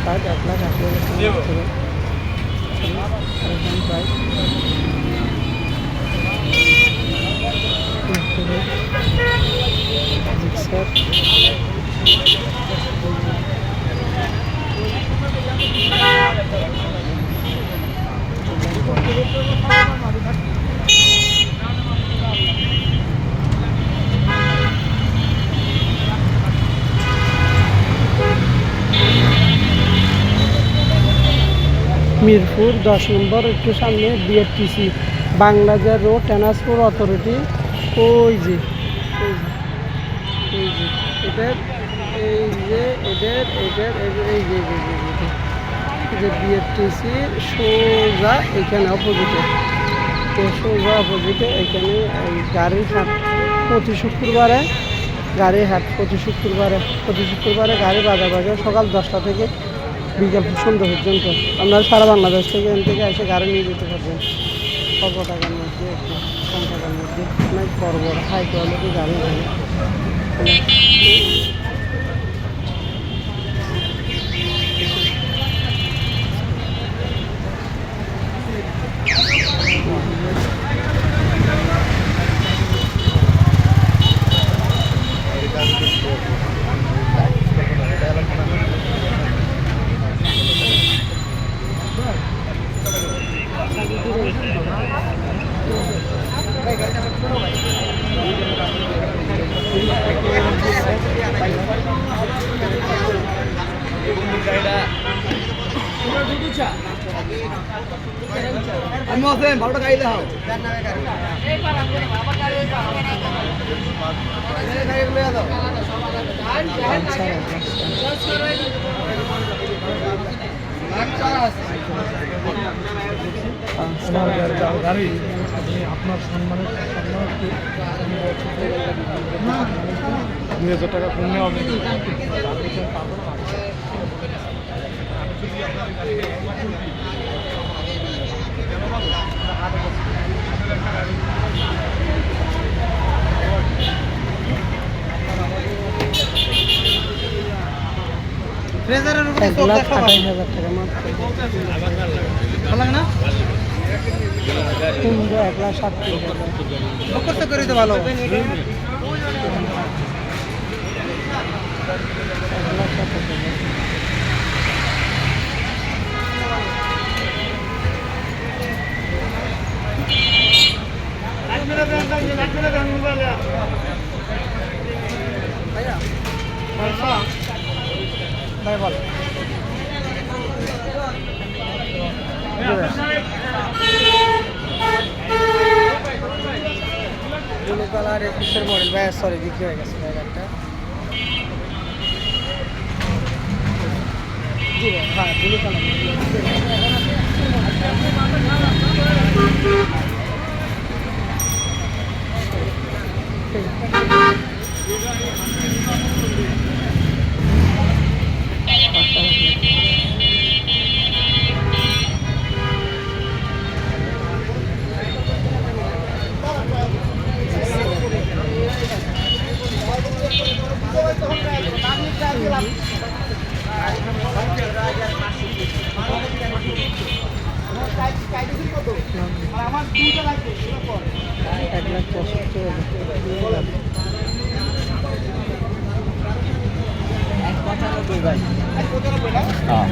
Part 1,80,000 price. Mirpur 10 নম্বর একটু সামনে BRTC Bangladesh road transport authority. ওই যে এটার এই যে বিআরটিসির সোজা এখানে অপোজিটে, এখানে গাড়ির হাট প্রতি শুক্রবারে গাড়ি বাজার সকাল 10টা থেকে বিকাল সন্ধ্যা পর্যন্ত। আপনারা সারা বাংলাদেশ থেকে এখান থেকে এসে গাড়ি নিয়ে যেতে পারবেন অল্প টাকার মধ্যে, একটু কম টাকার মধ্যে। অনেক বড় হাই কোয়ালিটি গাড়ি হবে। ভালোটা গাড়ি দাও গাড়ি আপনার সম্মানের 2,000 টাকা কমে হবে। ট্রেজারের উপরে 1,28,000 টাকা মাত্র। ভালো লাগে না? 1,60,000 কত করে দিতে ভালো? 1,60,000 ভাই বল ব্লু কালার 21-এর মডেল ভাই, সরি বিক্রি হয়ে গেছে ভাই একটা। জি ভাই, হ্যাঁ ব্লু কালার। আমার 2টা লাগবে 1,95,000 ভাই। 1,95,000 না? হ্যাঁ।